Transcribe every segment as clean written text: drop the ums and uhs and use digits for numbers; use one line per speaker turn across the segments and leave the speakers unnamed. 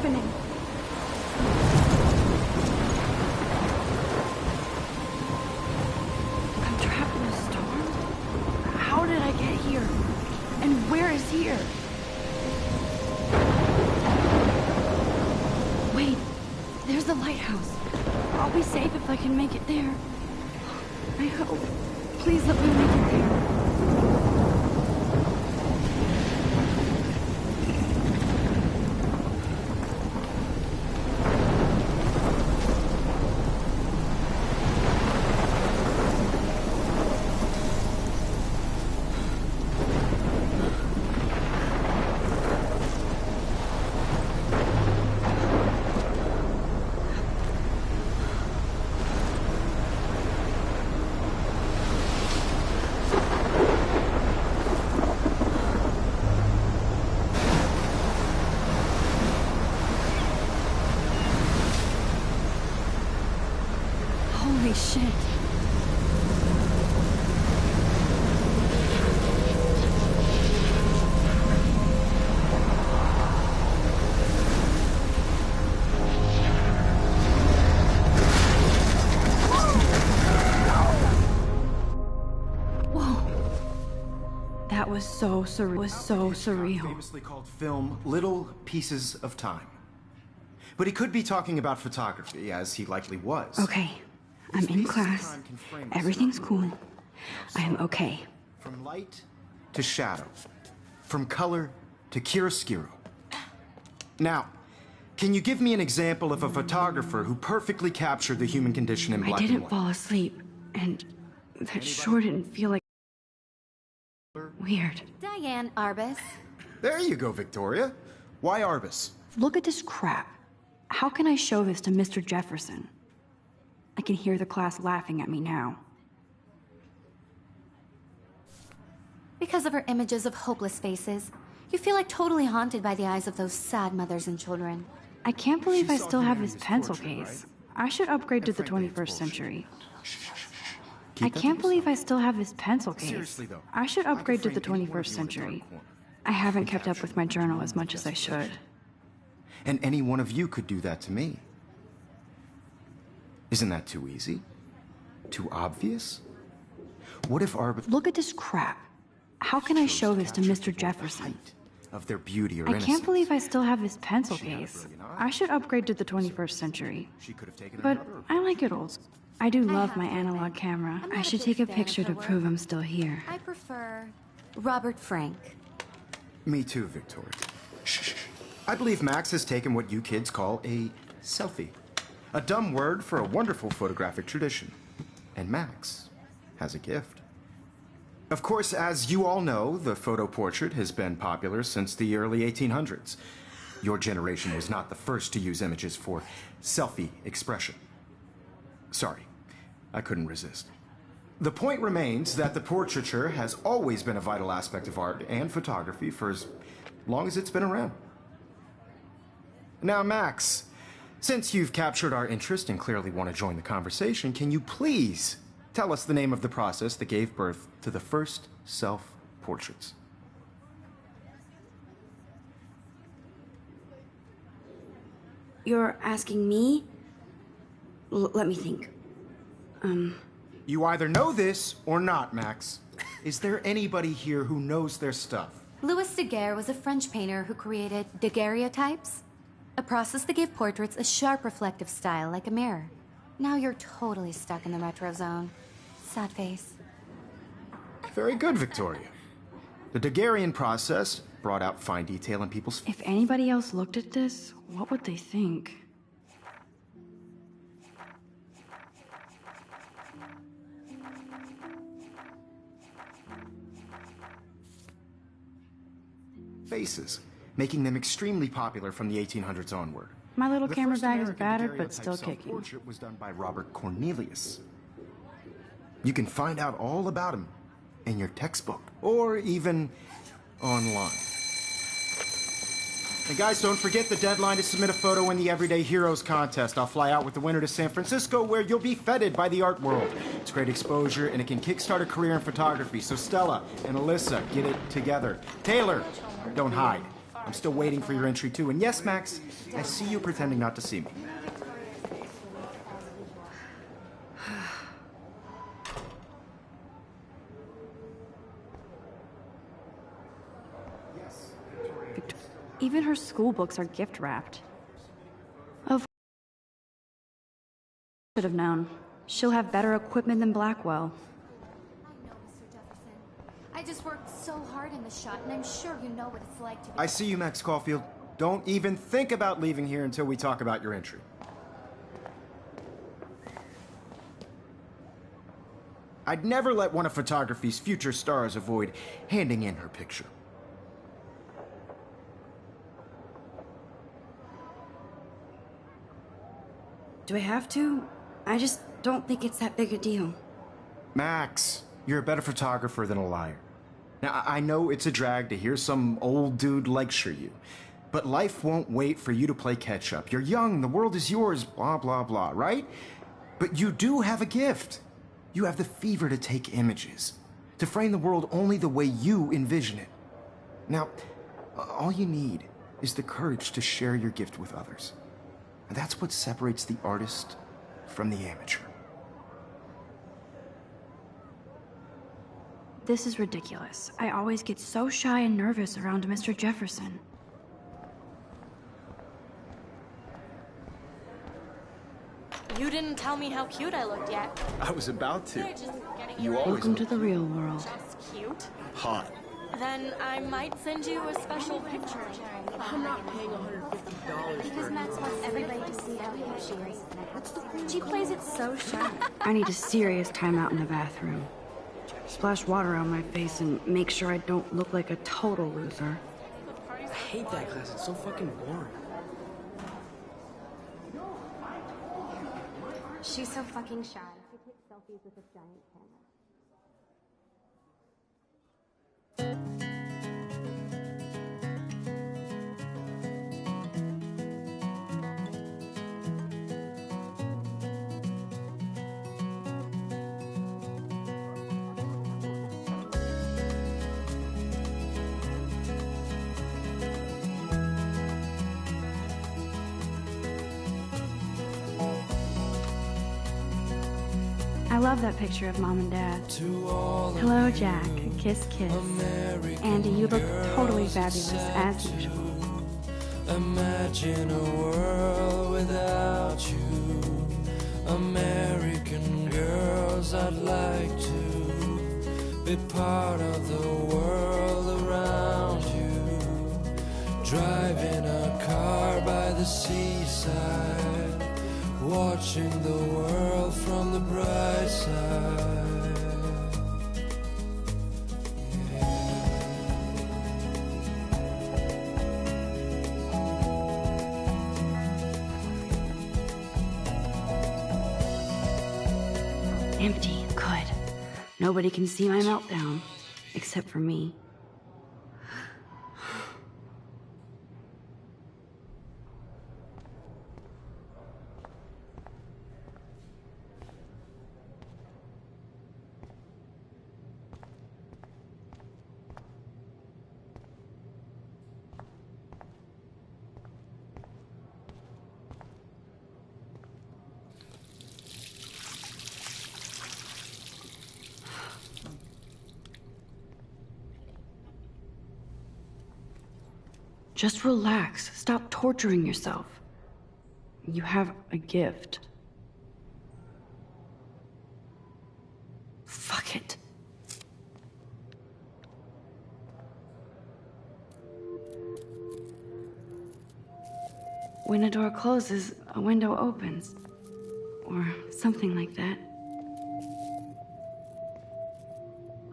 happening? I'm trapped in a storm? How did I get here? And where is here? Wait, there's the lighthouse. I'll be safe if I can make it there. I hope. Please let me make it there. Holy shit. Whoa. That was so surreal.
Famously called film Little Pieces of Time. But he could be talking about photography, as he likely was.
Okay. I'm in class. Everything's cool. I am okay.
From light to shadow. From color to chiaroscuro. Now, can you give me an example of a photographer who perfectly captured the human condition in black and white?
I didn't fall asleep, and that sure didn't feel like... weird.
Diane Arbus.
There you go, Victoria. Why Arbus?
Look at this crap. How can I show this to Mr. Jefferson? I can hear the class laughing at me now.
Because of her images of hopeless faces, you feel like totally haunted by the eyes of those sad mothers and children.
I can't believe I still have this pencil case. I should upgrade to the 21st century. I can't believe I still have this pencil case. I should upgrade to the 21st century. I haven't kept up with my journal as much as I should.
And any one of you could do that to me. Isn't that too easy? Too obvious? What if Arbus...
Look at this crap. How can I show this to Mr. Jefferson?
Of their beauty or
I
innocence.
can't believe I still have this pencil case. I should upgrade to the 21st century. But I like it old. I do love my analog camera. I should take a picture to prove I'm still here.
I prefer Robert Frank.
Me too, Victoria. Shh. I believe Max has taken what you kids call a selfie. A dumb word for a wonderful photographic tradition. And Max has a gift. Of course, as you all know, the photo portrait has been popular since the early 1800s. Your generation was not the first to use images for selfie expression. Sorry, I couldn't resist. The point remains that the portraiture has always been a vital aspect of art and photography for as long as it's been around. Now, Max, since you've captured our interest and clearly want to join the conversation, can you please tell us the name of the process that gave birth to the first self-portraits?
You're asking me? Let me think.
You either know this or not, Max. Is there anybody here who knows their stuff?
Louis Daguerre was a French painter who created daguerreotypes, a process that gave portraits a sharp reflective style like a mirror. Now you're totally stuck in the retro zone. Sad face.
Very good, Victoria. The Daguerrean process brought out fine detail in people's...
If anybody else looked at this, what would they think?
faces, making them extremely popular from the 1800s onward.
My little
The
camera
first
bag is
American
battered, but
daguerreotype
still kicking.
self-portrait was done by Robert Cornelius. You can find out all about him in your textbook, or even online. And guys, don't forget the deadline to submit a photo in the Everyday Heroes contest. I'll fly out with the winner to San Francisco, where you'll be feted by the art world. It's great exposure, and it can kickstart a career in photography. So Stella and Alyssa, get it together. Taylor, don't hide. I'm still waiting for your entry too. And yes, Max, I see you pretending not to see me.
Even her school books are gift wrapped. Of should have known. She'll have better equipment than Blackwell.
I know, Mr. Jefferson. I just worked so hard in the shot, and I'm sure you know what it's like to be...
I see you, Max Caulfield. Don't even think about leaving here until we talk about your entry. I'd never let one of photography's future stars avoid handing in her picture.
Do I have to? I just don't think it's that big a deal.
Max, you're a better photographer than a liar. Now, I know it's a drag to hear some old dude lecture you, but life won't wait for you to play catch-up. You're young, the world is yours, blah, blah, blah, right? But you do have a gift. You have the fever to take images, to frame the world only the way you envision it. Now, all you need is the courage to share your gift with others. And that's what separates the artist from the amateur.
This is ridiculous. I always get so shy and nervous around Mr. Jefferson.
You didn't tell me how cute I looked yet.
I was about to.
You're just getting
You
your
always
Welcome to the real world.
just cute.
hot.
Then I might send you a special picture.
I'm not paying $150
Because Max wants everybody to see how cute she is. She plays it so shy.
I need a serious timeout in the bathroom. Splash water on my face and make sure I don't look like a total loser.
I hate that class. It's so fucking boring.
She's so fucking shy. She takes selfies with a giant camera.
I love that picture of Mom and Dad. Hello, Jack. Kiss, kiss. Andy, you look totally fabulous, as usual.
Imagine a world without you. American girls, I'd like to be part of the world around you. Driving a car by the seaside, watching the world from the bright side.
Empty. Good. Nobody can see my meltdown. Except for me. Just relax. Stop torturing yourself. You have a gift. Fuck it. When a door closes, a window opens. Or something like that.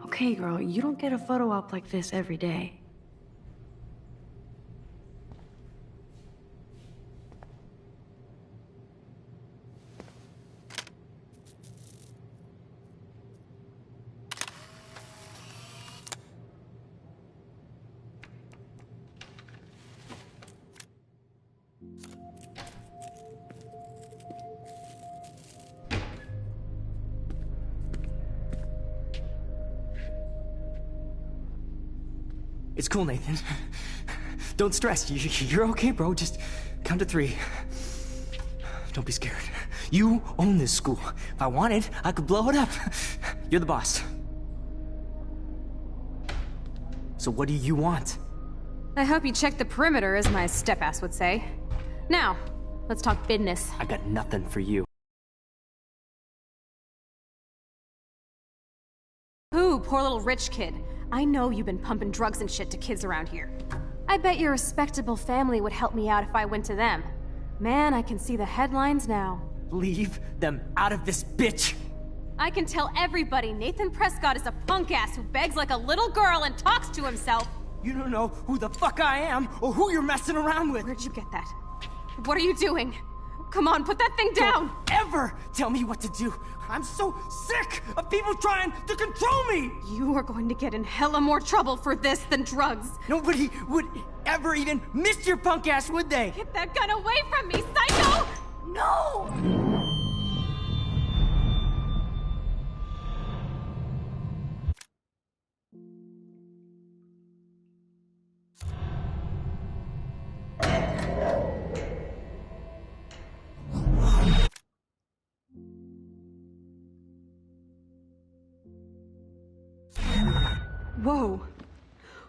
Okay, girl, you don't get a photo op like this every day.
It's cool, Nathan.
Don't stress. You're okay, bro. Just count to 3. Don't be scared. You own this school. If I wanted, I could blow it up. You're the boss. So what do you want?
I hope you checked the perimeter, as my step-ass would say. Now, let's talk business.
I got nothing for you.
Who, poor little rich kid? I know you've been pumping drugs and shit to kids around here. I bet your respectable family would help me out if I went to them. Man, I can see the headlines now.
Leave them out of this, bitch!
I can tell everybody Nathan Prescott is a punk ass who begs like a little girl and talks to himself.
You don't know who the fuck I am or who you're messing around with.
Where'd you get that? What are you doing? Come on, put that thing down!
Don't ever tell me what to do! I'm so sick of people trying to control me!
You are going to get in hella more trouble for this than drugs.
Nobody would ever even miss your punk ass, would they?
Get that gun away from me, psycho!
No!
Whoa.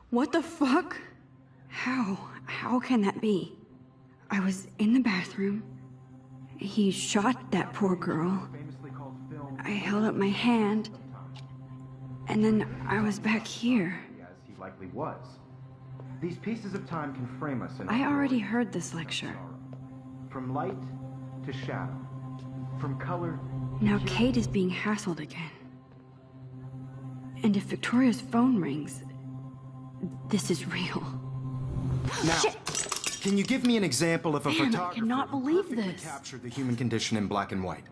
What the fuck? How can that be? I was in the bathroom. He shot that poor girl. I held up my hand. And then I was back here.
As he likely was. These pieces of time can frame us in
I already heard this lecture.
From light to shadow. From color.
Now Kate is being hassled again. And if Victoria's phone rings, this is real.
Now,
Shit.
Can you give me an example of a
Damn, I
photographer
cannot
who
believe
perfectly
this.
captured the human condition in black and white?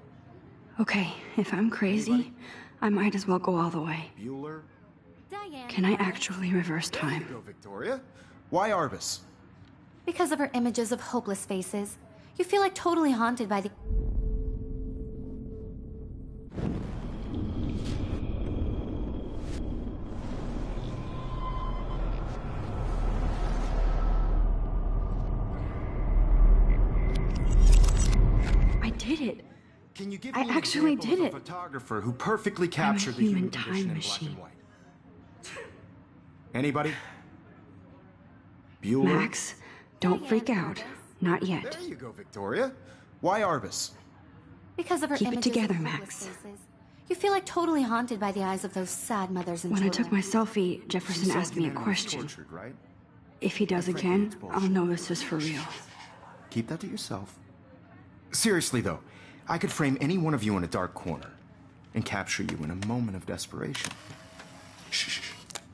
Okay, if I'm crazy, I might as well go all the way.
Bueller?
Diane.
Can I actually reverse time?
Go, Victoria. Why Arbus?
Because of her images of hopeless faces, you feel like totally haunted by the...
I did it.
Can you give
I
me an
actually
example
did
of a
it.
photographer who perfectly captured the
human
human
time
condition in
machine.
black and white? Anybody? Bueller?
Max, don't freak out. Not yet.
There you go, Victoria. Why Arbus?
Because of her
Keep it
images
together,
of
Max.
hopeless faces, you feel like totally haunted by the eyes of those sad mothers and
When I
children.
took my selfie, Jefferson asked me a question.
Tortured, right?
If he does again, I'll know this is for real.
Keep that to yourself. Seriously, though, I could frame any one of you in a dark corner and capture you in a moment of desperation. Shh.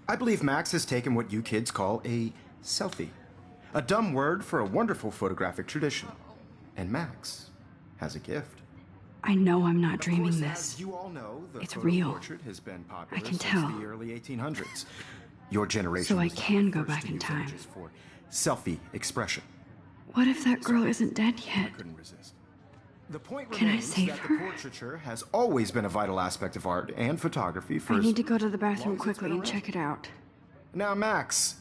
I believe Max has taken what you kids call a selfie. A dumb word for a wonderful photographic tradition. And Max has a gift.
I know I'm not
Of
dreaming
course,
this.
as you all know, the
It's
photo
real.
portrait has been popular
I can
since
tell.
the early 1800s. Your generation
So I
was the
can go
first
back
to
in
use
time.
images for selfie expression.
What if that girl isn't dead yet?
I couldn't resist. The point
Can I
remains
save
that
her?
the portraiture has always been a vital aspect of art and photography for
I
as
need to go to the bathroom
long as it's
quickly
been
and
around.
check it out.
Now, Max,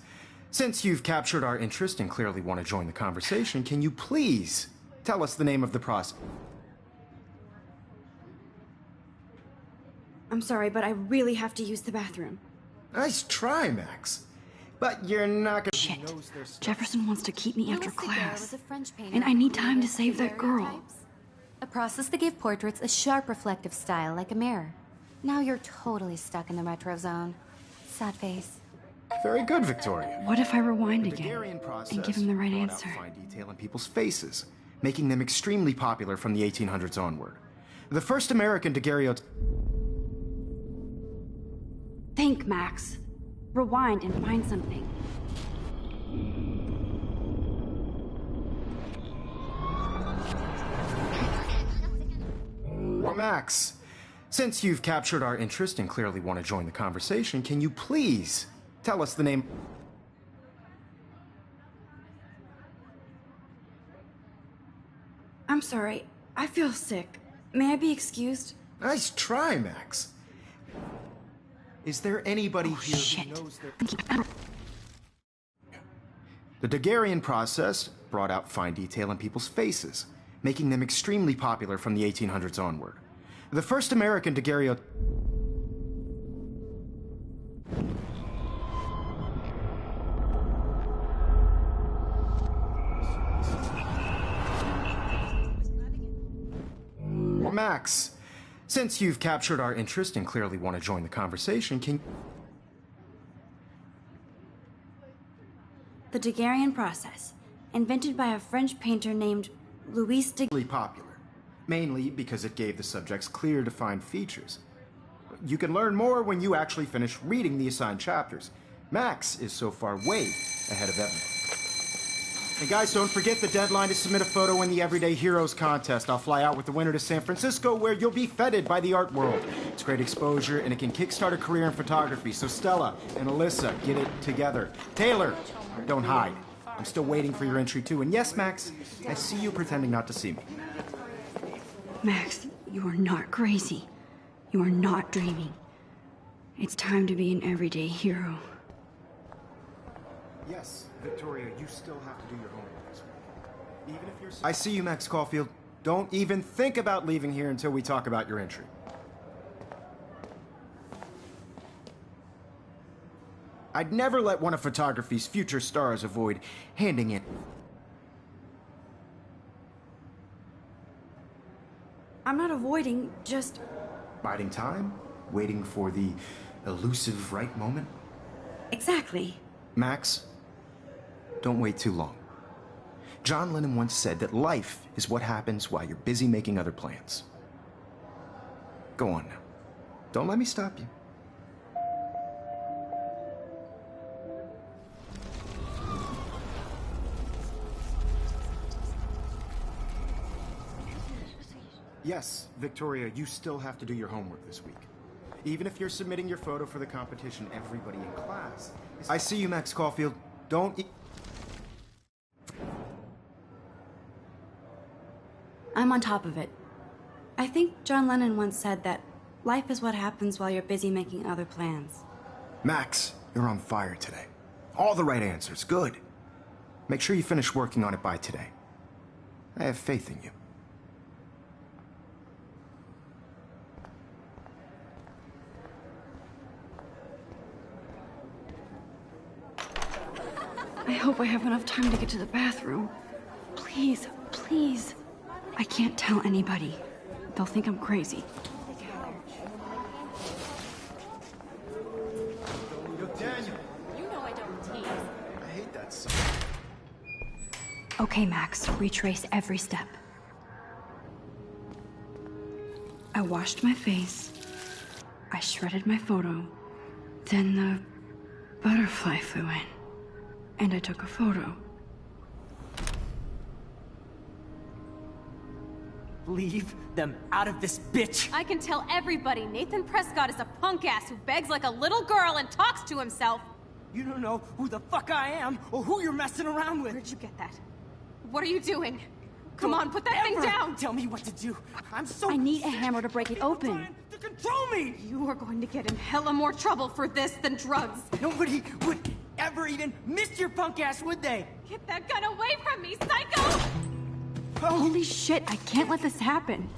since you've captured our interest and clearly want to join the conversation, can you please tell us the name of the process?
I'm sorry, but I really have to use the bathroom.
Nice try, Max. But you're not gonna...
Shit.
knows their stuff.
Jefferson wants to keep me after
Louis Daguerre was
class.
a French painter
And I
who
need time to
created
save that girl.
daguerreotypes, a process that gave portraits a sharp reflective style like a mirror. Now you're totally stuck in the retro zone. Sad face.
Very good, Victoria.
What if I rewind
The
again
Daguerrean process
and give him the right
brought out
answer?
fine detail in people's faces, making them extremely popular from the 1800s onward. The first American daguerreotype...
Think, Max. Rewind and find something.
Max, since you've captured our interest and clearly want to join the conversation, can you please tell us the name...
I'm sorry. I feel sick. May I be excused?
Nice try, Max. Is there anybody here
Shit.
who knows their... The Daguerrean process brought out fine detail in people's faces, making them extremely popular from the 1800s onward. The first American daguerreotype Max, since you've captured our interest and clearly want to join the conversation, can...
The Daguerrean process, invented by a French painter named Louis Daguerre.
Popular, mainly because it gave the subjects clear, defined features. You can learn more when you actually finish reading the assigned chapters. Max is so far way ahead of everyone. And guys, don't forget the deadline to submit a photo in the Everyday Heroes contest. I'll fly out with the winner to San Francisco, where you'll be feted by the art world. It's great exposure, and it can kickstart a career in photography. So Stella and Alyssa, get it together. Taylor, don't hide. I'm still waiting for your entry, too. And yes, Max, I see you pretending not to see me.
Max, you are not crazy. You are not dreaming. It's time to be an everyday hero.
Yes, Victoria, you still have to do your homework this week. Even if you're... I see you, Max Caulfield. Don't even think about leaving here until we talk about your entry. I'd never let one of photography's future stars avoid handing in...
I'm not avoiding, just...
Biding time? Waiting for the elusive right moment?
Exactly.
Max, don't wait too long. John Lennon once said that life is what happens while you're busy making other plans. Go on now. Don't let me stop you. Yes, Victoria, you still have to do your homework this week. Even if you're submitting your photo for the competition, everybody in class... I see you, Max Caulfield. Don't...
I'm on top of it. I think John Lennon once said that life is what happens while you're busy making other plans.
Max, you're on fire today. All the right answers. Good. Make sure you finish working on it by today. I have faith in you.
I hope I have enough time to get to the bathroom. Please, please. I can't tell anybody. They'll think I'm crazy.
Yo, Daniel.
You know I don't tease.
I hate that song.
Okay, Max, retrace every step. I washed my face. I shredded my photo. Then the butterfly flew in. And I took a photo.
Leave them out of this bitch!
I can tell everybody Nathan Prescott is a punk ass who begs like a little girl and talks to himself.
You don't know who the fuck I am or who you're messing around with.
Where'd you get that? What are you doing? Come on, put that thing down!
Tell me what to do. I'm so
I need a hammer to break it open.
trying to control me!
You are going to get in hella more trouble for this than drugs.
Nobody would ever even miss your punk ass, would they?
Get that gun away from me, psycho!
Holy shit, I can't let this happen.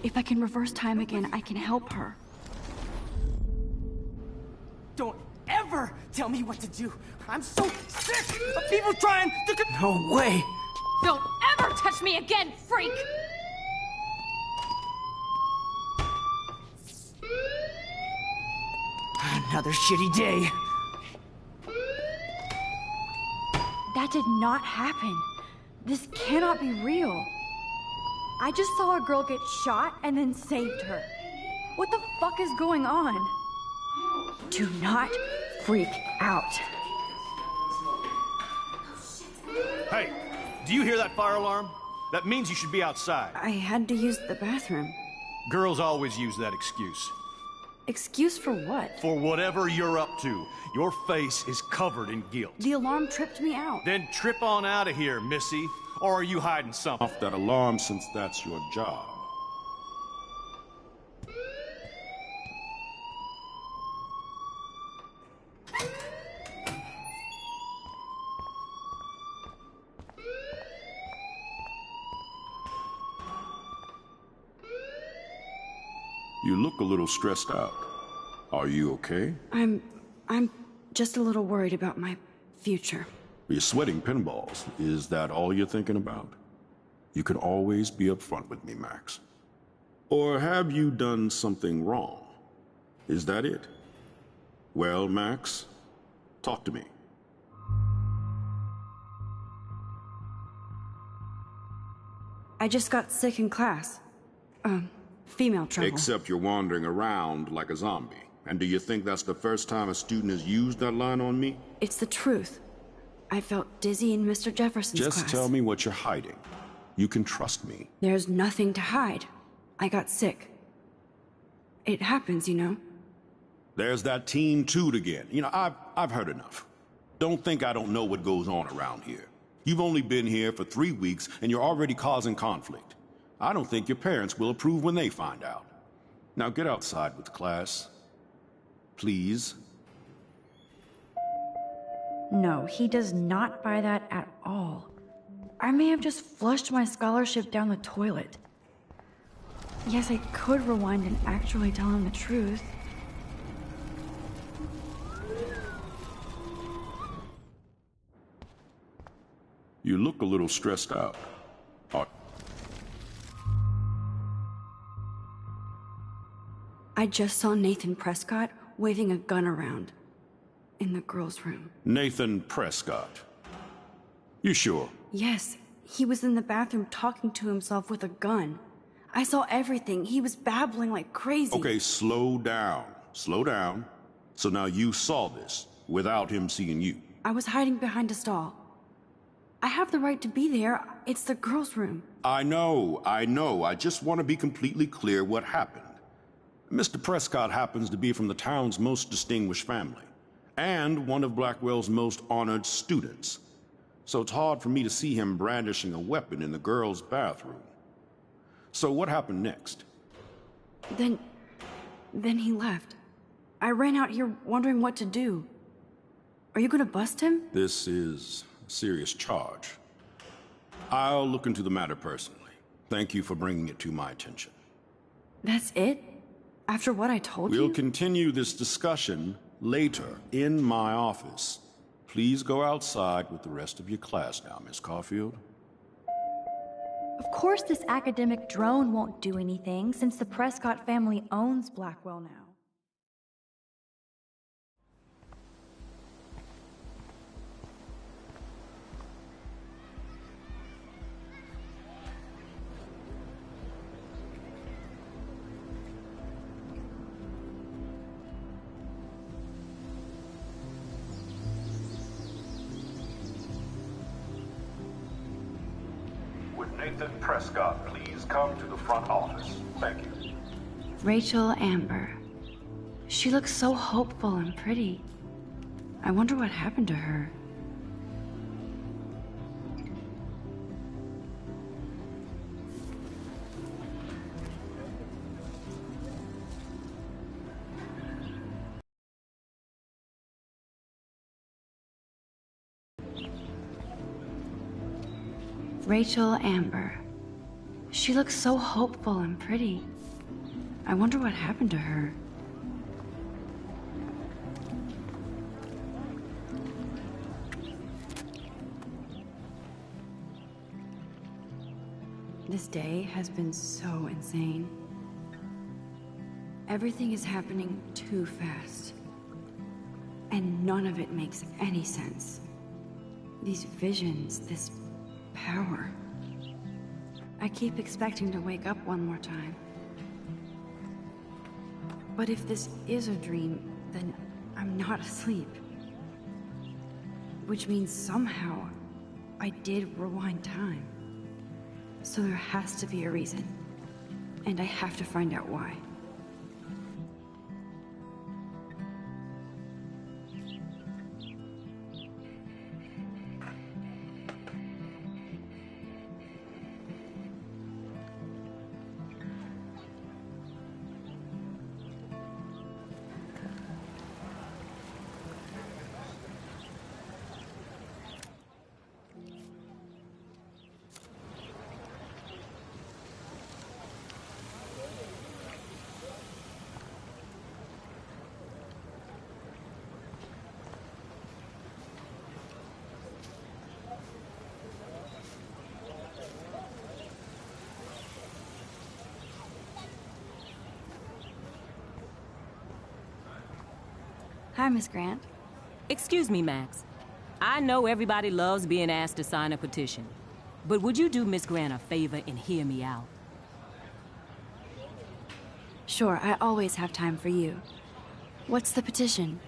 If I can reverse time again, I can help her.
Don't ever tell me what to do. I'm so sick of people trying to... No way!
Don't ever touch me again, freak!
Another shitty day.
That did not happen. This cannot be real. I just saw a girl get shot and then saved her. What the fuck is going on? Do not freak out.
Hey, do you hear that fire alarm? That means you should be outside.
I had to use the bathroom.
Girls always use that excuse.
Excuse for what?
For whatever you're up to, your face is covered in guilt.
The alarm tripped me out.
Then trip on out of here, missy. Or are you hiding something?
Off that alarm since that's your job. You look a little stressed out. Are you okay?
I'm just a little worried about my future.
You're sweating pinballs. Is that all you're thinking about? You can always be upfront with me, Max. Or have you done something wrong? Is that it? Well, Max, talk to me.
I just got sick in class. Female trouble.
Except you're wandering around like a zombie. And do you think that's the first time a student has used that line on me?
It's the truth. I felt dizzy in Mr. Jefferson's class.
Just tell me what you're hiding. You can trust me.
There's nothing to hide. I got sick. It happens, you know.
There's that teen toot again. You know, I've heard enough. Don't think I don't know what goes on around here. You've only been here for 3 weeks, and you're already causing conflict. I don't think your parents will approve when they find out. Now get outside with class. Please.
No, he does not buy that at all. I may have just flushed my scholarship down the toilet. Yes, I could rewind and actually tell him the truth.
You look a little stressed out.
I just saw Nathan Prescott waving a gun around in the girls' room.
Nathan Prescott. You sure?
Yes, he was in the bathroom talking to himself with a gun. I saw everything. He was babbling like crazy.
Okay, slow down. Slow down. So now you saw this without him seeing you.
I was hiding behind a stall. I have the right to be there. It's the girls' room.
I know. I just want to be completely clear what happened. Mr. Prescott happens to be from the town's most distinguished family, and one of Blackwell's most honored students. So it's hard for me to see him brandishing a weapon in the girls' bathroom. So what happened next?
Then he left. I ran out here wondering what to do. Are you gonna bust him?
This is a serious charge. I'll look into the matter personally. Thank you for bringing it to my attention.
That's it? After what I told you?
We'll continue this discussion later in my office. Please go outside with the rest of your class now, Miss Caulfield.
Of course this academic drone won't do anything since the Prescott family owns Blackwell now.
Nathan Prescott, please come to the front office. Thank you.
Rachel Amber. She looks so hopeful and pretty. I wonder what happened to her. Rachel Amber. She looks so hopeful and pretty. I wonder what happened to her. This day has been so insane. Everything is happening too fast. And none of it makes any sense. These visions, this power. I keep expecting to wake up one more time. But if this is a dream, then I'm not asleep. Which means somehow I did rewind time. So there has to be a reason. And I have to find out why. Hi, Miss Grant.
Excuse me, Max. I know everybody loves being asked to sign a petition, but would you do Miss Grant a favor and hear me out?
Sure, I always have time for you. What's the petition?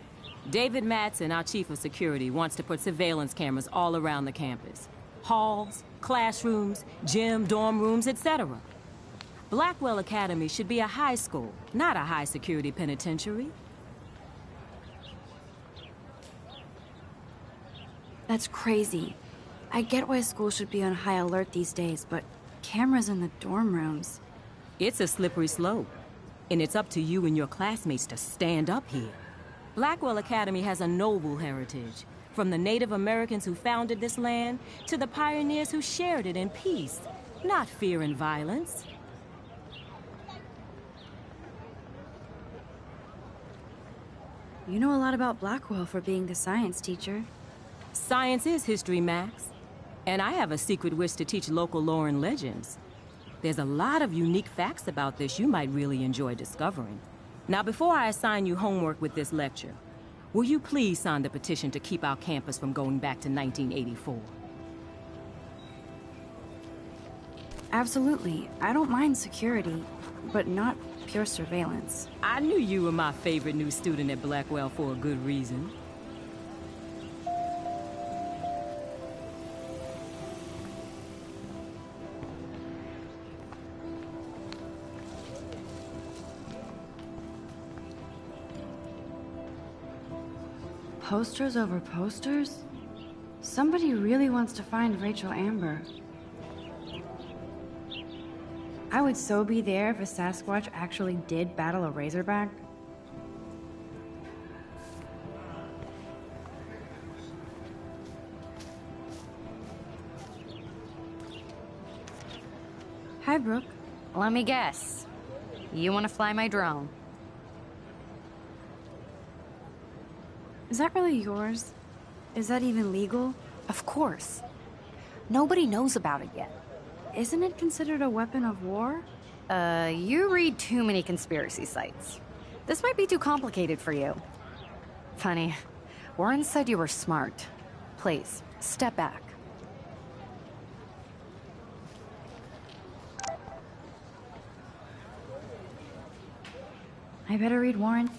David Madsen, our chief of security, wants to put surveillance cameras all around the campus. Halls, classrooms, gym, dorm rooms, etc. Blackwell Academy should be a high school, not a high-security penitentiary.
That's crazy. I get why schools should be on high alert these days, but cameras in the dorm rooms...
It's a slippery slope, and it's up to you and your classmates to stand up here. Blackwell Academy has a noble heritage, from the Native Americans who founded this land to the pioneers who shared it in peace, not fear and violence.
You know a lot about Blackwell for being the science teacher.
Science is history, Max. And I have a secret wish to teach local lore and legends. There's a lot of unique facts about this you might really enjoy discovering. Now, before I assign you homework with this lecture, will you please sign the petition to keep our campus from going back to 1984?
Absolutely. I don't mind security, but not pure surveillance.
I knew you were my favorite new student at Blackwell for a good reason.
Posters over posters? Somebody really wants to find Rachel Amber. I would so be there if a Sasquatch actually did battle a Razorback. Hi, Brooke.
Let me guess. You want to fly my drone?
Is that really yours? Is that even legal?
Of course. Nobody knows about it yet.
Isn't it considered a weapon of war?
You read too many conspiracy sites. This might be too complicated for you. Funny. Warren said you were smart. Please, step back.
I better read Warren.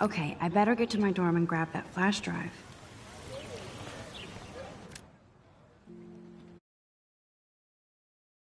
Okay, I better get to my dorm and grab that flash drive.